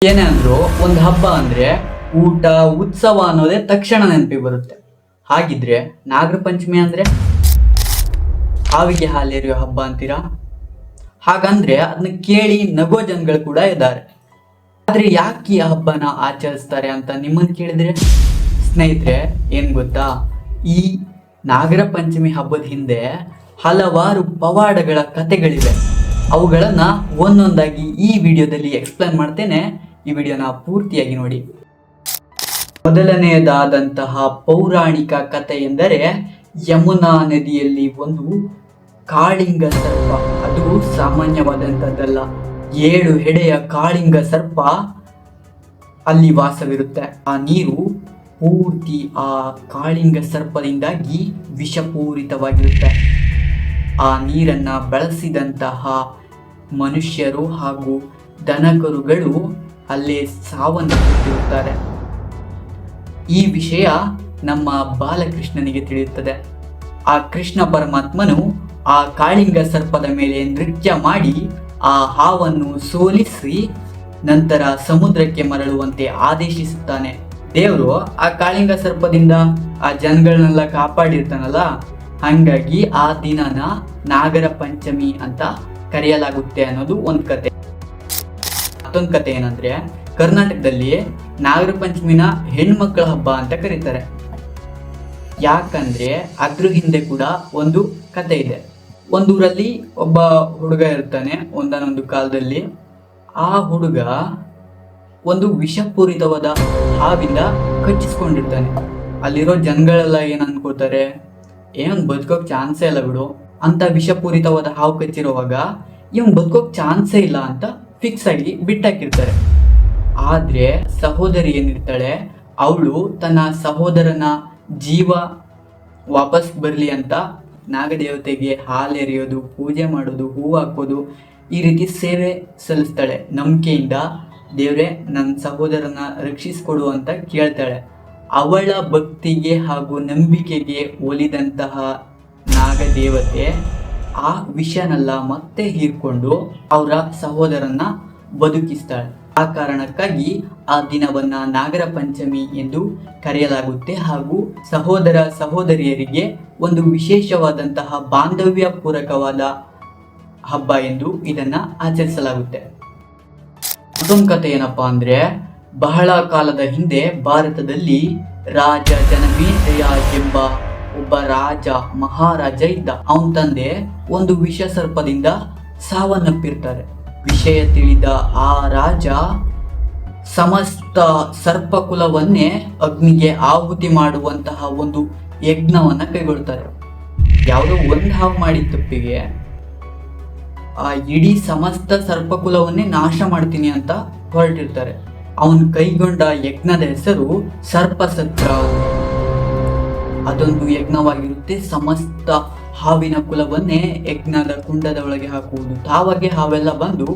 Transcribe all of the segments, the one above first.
ಏನೇ ಅಂದ್ರು ಒಂದು ಹಬ್ಬ ಅಂದ್ರೆ ಊಟ ಉತ್ಸವ ಅನ್ನೋದೇ ತಕ್ಷಣ ನೆನಪಿಗೆ ಬರುತ್ತೆ. ಹಾಗಿದ್ರೆ ನಾಗರ ಪಂಚಮಿ ಅಂದ್ರೆ ಹಾವಿಗೆ ಹಾಲೆರೆಯೋ ಹಬ್ಬ ಅಂತೀರಾ? ಹಾಗಂದ್ರೆ ಅದನ್ನ ಕೇಳಿ ನಗೋ ಜನಗಳು ಕೂಡ ಇದ್ದಾರೆ. ಆದ್ರೆ ಯಾಕೆ ಈ ಹಬ್ಬನ ಆಚರಿಸ್ತಾರೆ ಅಂತ ನಿಮ್ಮನ್ನ ಕೇಳಿದ್ರೆ, ಸ್ನೇಹಿತರೆ ಏನ್ ಗೊತ್ತಾ, ಈ ನಾಗರ ಪಂಚಮಿ ಹಬ್ಬದ ಹಿಂದೆ ಹಲವಾರು ಪವಾಡಗಳ ಕಥೆಗಳಿವೆ. ಅವುಗಳನ್ನ ಒಂದೊಂದಾಗಿ ಈ ವಿಡಿಯೋದಲ್ಲಿ ಎಕ್ಸ್ಪ್ಲೇನ್ ಮಾಡ್ತೇನೆ. ಈ ವಿಡಿಯೋನ ಪೂರ್ತಿಯಾಗಿ ನೋಡಿ. ಮೊದಲನೆಯದಾದಂತಹ ಪೌರಾಣಿಕ ಕಥೆ ಎಂದರೆ, ಯಮುನಾ ನದಿಯಲ್ಲಿ ಒಂದು ಕಾಳಿಂಗ ಸರ್ಪ, ಅದು ಸಾಮಾನ್ಯವಾದಂಥದ್ದಲ್ಲ, 7 ಹೆಡೆಯ ಕಾಳಿಂಗ ಸರ್ಪ ಅಲ್ಲಿ ವಾಸವಿರುತ್ತೆ. ಆ ನೀರು ಪೂರ್ತಿ ಆ ಕಾಳಿಂಗ ಸರ್ಪದಿಂದಾಗಿ ವಿಷಪೂರಿತವಾಗಿರುತ್ತೆ. ಆ ನೀರನ್ನ ಬಳಸಿದಂತಹ ಮನುಷ್ಯರು ಹಾಗೂ ದನಕರುಗಳು ಅಲ್ಲೇ ಸಾವನ್ನಪ್ಪುತ್ತಿರುತ್ತಾರೆ. ಈ ವಿಷಯ ನಮ್ಮ ಬಾಲಕೃಷ್ಣನಿಗೆ ತಿಳಿಯುತ್ತದೆ. ಆ ಕೃಷ್ಣ ಪರಮಾತ್ಮನು ಆ ಕಾಳಿಂಗ ಸರ್ಪದ ಮೇಲೆ ನೃತ್ಯ ಮಾಡಿ ಆ ಹಾವನ್ನು ಸೋಲಿಸಿ ನಂತರ ಸಮುದ್ರಕ್ಕೆ ಮರಳುವಂತೆ ಆದೇಶಿಸುತ್ತಾನೆ. ದೇವರು ಆ ಕಾಳಿಂಗ ಸರ್ಪದಿಂದ ಆ ಜನಗಳನ್ನೆಲ್ಲ ಕಾಪಾಡಿರ್ತಾನಲ್ಲ, ಹಂಗಾಗಿ ಆ ದಿನನ ನಾಗರ ಪಂಚಮಿ ಅಂತ ಕರೆಯಲಾಗುತ್ತೆ ಅನ್ನೋದು ಒಂದು ಕತೆ. ಮತ್ತೊಂದು ಕತೆ ಏನಂದ್ರೆ, ಕರ್ನಾಟಕದಲ್ಲಿ ನಾಗರ ಪಂಚಮಿನ ಹೆಣ್ಮಕ್ಳ ಹಬ್ಬ ಅಂತ ಕರೀತಾರೆ. ಯಾಕಂದ್ರೆ ಅದ್ರ ಹಿಂದೆ ಕೂಡ ಒಂದು ಕತೆ ಇದೆ. ಒಂದೂರಲ್ಲಿ ಒಬ್ಬ ಹುಡುಗ ಇರ್ತಾನೆ ಒಂದೊಂದು ಕಾಲದಲ್ಲಿ. ಆ ಹುಡುಗ ಒಂದು ವಿಷಪೂರಿತವಾದ ಹಾವಿಂದ ಕಚ್ಚಿಸ್ಕೊಂಡಿರ್ತಾನೆ. ಅಲ್ಲಿರೋ ಜನಗಳೆಲ್ಲ ಏನ್ ಅನ್ಕೋತಾರೆ, ಏನು ಬದುಕೋಕ್ ಚಾನ್ಸೇ ಇಲ್ಲ ಬಿಡು ಅಂತ. ವಿಷಪೂರಿತವಾದ ಹಾವು ಕಚ್ಚಿರುವಾಗ ಇವನ್ ಬದುಕೋಕ್ ಚಾನ್ಸೇ ಇಲ್ಲ ಅಂತ ಫಿಕ್ಸ್ ಆಗಿ ಬಿಟ್ಟಾಕಿರ್ತಾರೆ. ಆದ್ರೆ ಸಹೋದರಿ ಏನಿರ್ತಾಳೆ, ಅವಳು ತನ್ನ ಸಹೋದರನ ಜೀವ ವಾಪಸ್ ಬರಲಿ ಅಂತ ನಾಗದೇವತೆಗೆ ಹಾಲೆರೆಯೋದು, ಪೂಜೆ ಮಾಡೋದು, ಹೂವು ಹಾಕೋದು, ಈ ರೀತಿ ಸೇವೆ ಸಲ್ಲಿಸ್ತಾಳೆ. ನಂಬಿಕೆಯಿಂದ ದೇವ್ರೆ ನನ್ನ ಸಹೋದರನ ರಕ್ಷಿಸ್ಕೊಡು ಅಂತ ಕೇಳ್ತಾಳೆ. ಅವಳ ಭಕ್ತಿಗೆ ಹಾಗೂ ನಂಬಿಕೆಗೆ ಒಲಿದಂತಹ ನಾಗದೇವತೆ ಆ ವಿಷನೆಲ್ಲ ಮತ್ತೆ ಹೀರ್ಕೊಂಡು ಅವರ ಸಹೋದರನ್ನ ಬದುಕಿಸ್ತಾಳೆ. ಆ ಕಾರಣಕ್ಕಾಗಿ ಆ ದಿನವನ್ನ ನಾಗರ ಪಂಚಮಿ ಎಂದು ಕರೆಯಲಾಗುತ್ತೆ. ಹಾಗೂ ಸಹೋದರ ಸಹೋದರಿಯರಿಗೆ ಒಂದು ವಿಶೇಷವಾದಂತಹ ಬಾಂಧವ್ಯ ಪೂರಕವಾದ ಹಬ್ಬ ಎಂದು ಇದನ್ನ ಆಚರಿಸಲಾಗುತ್ತೆ. ಮತ್ತೊಂದು ಕತೆ ಏನಪ್ಪಾ ಅಂದ್ರೆ, ಬಹಳ ಕಾಲದ ಹಿಂದೆ ಭಾರತದಲ್ಲಿ ರಾಜ ಜನಮೇಜಯ ಎಂಬ ಒಬ್ಬ ರಾಜ ಮಹಾರಾಜ ಇದ್ದ. ಅವನ ತಂದೆ ಒಂದು ವಿಷ ಸರ್ಪದಿಂದ ಸಾವನ್ನಪ್ಪಿರ್ತಾರೆ. ವಿಷಯ ತಿಳಿದ ಆ ರಾಜ ಸಮಸ್ತ ಸರ್ಪಕುಲವನ್ನೇ ಅಗ್ನಿಗೆ ಆಹುತಿ ಮಾಡುವಂತಹ ಒಂದು ಯಜ್ಞವನ್ನ ಕೈಗೊಳ್ತಾರೆ. ಯಾವುದೋ ಒಂದು ಹಾವು ಮಾಡಿದ ತಪ್ಪಿಗೆ ಆ ಇಡೀ ಸಮಸ್ತ ಸರ್ಪಕುಲವನ್ನೇ ನಾಶ ಮಾಡ್ತೀನಿ ಅಂತ ಹೊರಟಿರ್ತಾರೆ. ಅವನು ಕೈಗೊಂಡ ಯಜ್ಞದ ಹೆಸರು ಸರ್ಪಸತ್ರ. ಅದೊಂದು ಯಜ್ಞವಾಗಿರುತ್ತೆ. ಸಮಸ್ತ ಹಾವಿನ ಕುಲವನ್ನೇ ಯಜ್ಞದ ಕುಂಡದ ಒಳಗೆ ಹಾಕುವುದು. ತಾವಾಗೆ ಹಾವೆಲ್ಲ ಬಂದು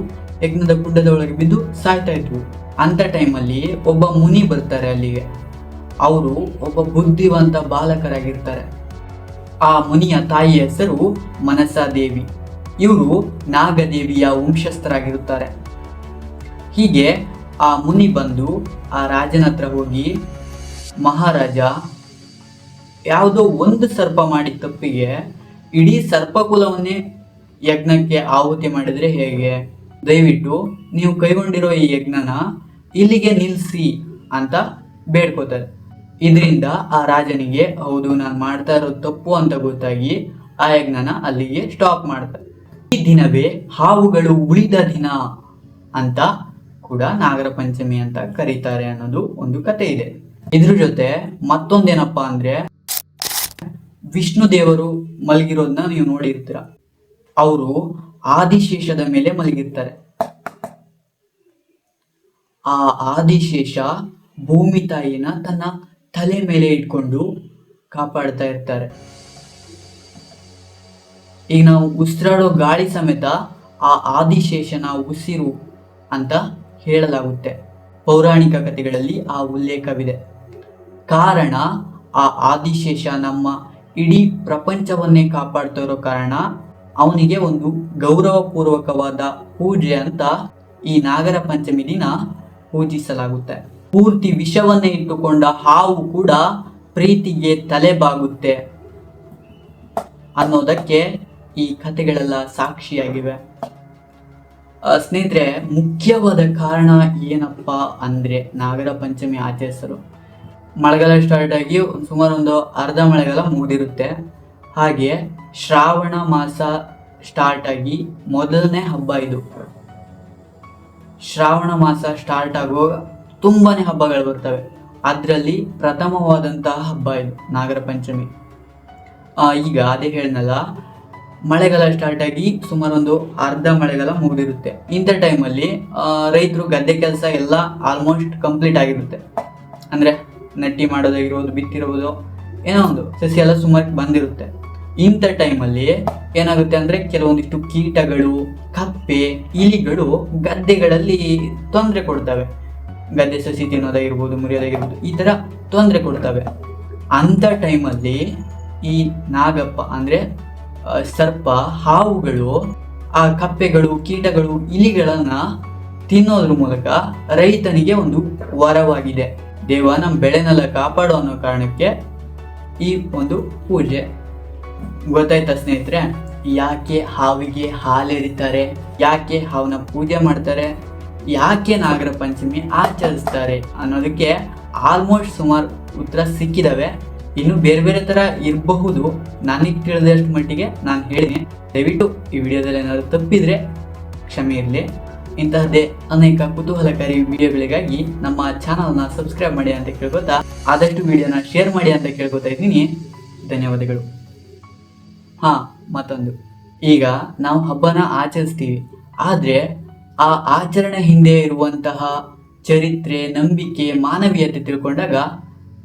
ಯಜ್ಞದ ಕುಂಡದ ಒಳಗೆ ಬಿದ್ದು ಸಾಯ್ತಾ ಇದ್ವು. ಅಂತ ಟೈಮಲ್ಲಿ ಒಬ್ಬ ಮುನಿ ಬರ್ತಾರೆ ಅಲ್ಲಿಗೆ. ಅವರು ಒಬ್ಬ ಬುದ್ಧಿವಂತ ಬಾಲಕರಾಗಿರ್ತಾರೆ. ಆ ಮುನಿಯ ತಾಯಿಯ ಹೆಸರು ಮನಸಾದೇವಿ. ಇವರು ನಾಗದೇವಿಯ ವಂಶಸ್ಥರಾಗಿರುತ್ತಾರೆ. ಹೀಗೆ ಆ ಮುನಿ ಬಂದು ಆ ರಾಜನ ಹತ್ರ ಹೋಗಿ, ಮಹಾರಾಜ, ಯಾವುದೋ ಒಂದು ಸರ್ಪ ಮಾಡಿದ ತಪ್ಪಿಗೆ ಇಡೀ ಸರ್ಪಕುಲವನ್ನೇ ಯಜ್ಞಕ್ಕೆ ಆಹುತಿ ಮಾಡಿದ್ರೆ ಹೇಗೆ? ದಯವಿಟ್ಟು ನೀವು ಕೈಗೊಂಡಿರೋ ಈ ಯಜ್ಞನ ಇಲ್ಲಿಗೆ ನಿಲ್ಲಿಸಿ ಅಂತ ಬೇಡ್ಕೋತಾರೆ. ಇದರಿಂದ ಆ ರಾಜನಿಗೆ ಹೌದು ನಾನು ಮಾಡ್ತಾ ಇರೋದು ತಪ್ಪು ಅಂತ ಗೊತ್ತಾಗಿ ಆ ಯಜ್ಞನ ಅಲ್ಲಿಗೆ ಸ್ಟಾಪ್ ಮಾಡ್ತಾರೆ. ಈ ದಿನವೇ ಹಾವುಗಳು ಉಳಿದ ದಿನ ಅಂತ ಕೂಡ ನಾಗರ ಪಂಚಮಿ ಅಂತ ಕರೀತಾರೆ ಅನ್ನೋದು ಒಂದು ಕತೆ ಇದೆ. ಇದ್ರ ಜೊತೆ ಮತ್ತೊಂದೇನಪ್ಪ ಅಂದ್ರೆ, ವಿಷ್ಣು ದೇವರು ಮಲಗಿರೋದನ್ನ ನೀವು ನೋಡಿರ್ತೀರ. ಅವರು ಆದಿಶೇಷದ ಮೇಲೆ ಮಲಗಿರ್ತಾರೆ. ಆ ಆದಿಶೇಷ ಭೂಮಿ ತಾಯಿನ ತನ್ನ ತಲೆ ಮೇಲೆ ಇಟ್ಕೊಂಡು ಕಾಪಾಡ್ತಾ ಇರ್ತಾರೆ. ಈಗ ನಾವು ಉಸಿರಾಡೋ ಗಾಳಿ ಸಮೇತ ಆ ಆದಿಶೇಷನ ಉಸಿರು ಅಂತ ಹೇಳಲಾಗುತ್ತೆ. ಪೌರಾಣಿಕ ಕಥೆಗಳಲ್ಲಿ ಆ ಉಲ್ಲೇಖವಿದೆ. ಕಾರಣ ಆ ಆದಿಶೇಷ ನಮ್ಮ ಇಡೀ ಪ್ರಪಂಚವನ್ನೇ ಕಾಪಾಡ್ತಾ ಇರೋ ಕಾರಣ ಅವನಿಗೆ ಒಂದು ಗೌರವಪೂರ್ವಕವಾದ ಪೂಜೆ ಅಂತ ಈ ನಾಗರ ಪಂಚಮಿ ದಿನ ಪೂಜಿಸಲಾಗುತ್ತೆ. ಪೂರ್ತಿ ವಿಷವನ್ನೇ ಇಟ್ಟುಕೊಂಡ ಹಾವು ಕೂಡ ಪ್ರೀತಿಗೆ ತಲೆಬಾಗುತ್ತೆ ಅನ್ನೋದಕ್ಕೆ ಈ ಕಥೆಗಳೆಲ್ಲ ಸಾಕ್ಷಿಯಾಗಿವೆ. ಸ್ನೇಹಿತರೆ, ಮುಖ್ಯವಾದ ಕಾರಣ ಏನಪ್ಪ ಅಂದರೆ ನಾಗರ ಪಂಚಮಿ ಆಚರಿಸಲು ಮಳೆಗಾಲ ಸ್ಟಾರ್ಟ್ ಆಗಿ ಸುಮಾರು ಒಂದು ಅರ್ಧ ಮಳೆಗಾಲ ಮುಗಿದಿರುತ್ತೆ. ಹಾಗೆ ಶ್ರಾವಣ ಮಾಸ ಸ್ಟಾರ್ಟ್ ಆಗಿ ಮೊದಲನೇ ಹಬ್ಬ ಇದು. ಶ್ರಾವಣ ಮಾಸ ಸ್ಟಾರ್ಟ್ ಆಗುವಾಗ ತುಂಬಾನೇ ಹಬ್ಬಗಳು ಬರ್ತವೆ. ಅದರಲ್ಲಿ ಪ್ರಥಮವಾದಂತಹ ಹಬ್ಬ ಇದು ನಾಗರ ಪಂಚಮಿ. ಈಗ ಅದೇ ಹೇಳಿದ್ನಲ್ಲ, ಮಳೆಗಾಲ ಸ್ಟಾರ್ಟ್ ಆಗಿ ಸುಮಾರು ಒಂದು ಅರ್ಧ ಮಳೆಗಾಲ ಮುಗಿದಿರುತ್ತೆ. ಇಂಥ ಟೈಮಲ್ಲಿ ರೈತರು ಗದ್ದೆ ಕೆಲಸ ಎಲ್ಲ ಆಲ್ಮೋಸ್ಟ್ ಕಂಪ್ಲೀಟ್ ಆಗಿರುತ್ತೆ. ಅಂದರೆ ನಟ್ಟಿ ಮಾಡೋದಾಗಿರ್ಬೋದು, ಬಿತ್ತಿರ್ಬೋದು, ಏನೋ ಒಂದು ಸಸಿ ಎಲ್ಲ ಸುಮಾರು ಬಂದಿರುತ್ತೆ. ಇಂಥ ಟೈಮಲ್ಲಿ ಏನಾಗುತ್ತೆ ಅಂದರೆ ಕೆಲವೊಂದಿಷ್ಟು ಕೀಟಗಳು, ಕಪ್ಪೆ, ಇಲಿಗಳು ಗದ್ದೆಗಳಲ್ಲಿ ತೊಂದರೆ ಕೊಡ್ತವೆ. ಗದ್ದೆ ಸಸಿ ತಿನ್ನೋದಾಗಿರ್ಬೋದು, ಮುರಿಯೋದಾಗಿರ್ಬೋದು, ಈ ಥರ ತೊಂದರೆ ಕೊಡ್ತವೆ. ಅಂಥ ಟೈಮಲ್ಲಿ ಈ ನಾಗಪ್ಪ ಅಂದರೆ ಸರ್ಪ, ಹಾವುಗಳು ಆ ಕಪ್ಪೆಗಳು, ಕೀಟಗಳು, ಇಲಿಗಳನ್ನ ತಿನ್ನೋದ್ರ ಮೂಲಕ ರೈತನಿಗೆ ಒಂದು ವರವಾಗಿದೆ. ದೇವ ನಮ್ಮ ಬೆಳೆನೆಲ್ಲ ಕಾಪಾಡೋ ಅನ್ನೋ ಕಾರಣಕ್ಕೆ ಈ ಒಂದು ಪೂಜೆ. ಗೊತ್ತಾಯ್ತಾ ಸ್ನೇಹಿತರೆ, ಯಾಕೆ ಹಾವಿಗೆ ಹಾಲೆರಿತಾರೆ, ಯಾಕೆ ಹಾವನ್ನ ಪೂಜೆ ಮಾಡ್ತಾರೆ, ಯಾಕೆ ನಾಗರ ಪಂಚಮಿ ಆಚರಿಸ್ತಾರೆ ಅನ್ನೋದಕ್ಕೆ ಆಲ್ಮೋಸ್ಟ್ ಸುಮಾರು ಉತ್ತರ ಸಿಕ್ಕಿದಾವೆ. ಇನ್ನು ಬೇರೆ ಬೇರೆ ಥರ ಇರಬಹುದು. ನನಗೆ ತಿಳಿದಷ್ಟು ಮಟ್ಟಿಗೆ ನಾನು ಹೇಳಿದ್ದೀನಿ. ದಯವಿಟ್ಟು ಈ ವಿಡಿಯೋದಲ್ಲಿ ಏನಾದರೂ ತಪ್ಪಿದರೆ ಕ್ಷಮೆ ಇರಲಿ. ಇಂತಹದ್ದೇ ಅನೇಕ ಕುತೂಹಲಕಾರಿ ವಿಡಿಯೋಗಳಿಗಾಗಿ ನಮ್ಮ ಚಾನಲ್ನ ಸಬ್ಸ್ಕ್ರೈಬ್ ಮಾಡಿ ಅಂತ ಕೇಳ್ಕೊತಾ, ಆದಷ್ಟು ವಿಡಿಯೋನ ಶೇರ್ ಮಾಡಿ ಅಂತ ಕೇಳ್ಕೊತಾ ಇದ್ದೀನಿ. ಧನ್ಯವಾದಗಳು. ಮತ್ತೊಂದು, ಈಗ ನಾವು ಹಬ್ಬನ ಆಚರಿಸ್ತೀವಿ, ಆದರೆ ಆ ಆಚರಣೆ ಹಿಂದೆ ಇರುವಂತಹ ಚರಿತ್ರೆ, ನಂಬಿಕೆ, ಮಾನವೀಯತೆ ತಿಳ್ಕೊಂಡಾಗ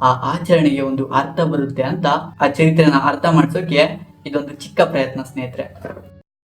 ಆ ಆಚರಣೆಗೆ ಒಂದು ಅರ್ಥ ಬರುತ್ತೆ ಅಂತ ಆ ಚರಿತ್ರೆನ ಅರ್ಥ ಮಾಡಿಸೋಕೆ ಇದೊಂದು ಚಿಕ್ಕ ಪ್ರಯತ್ನ ಸ್ನೇಹಿತರೆ.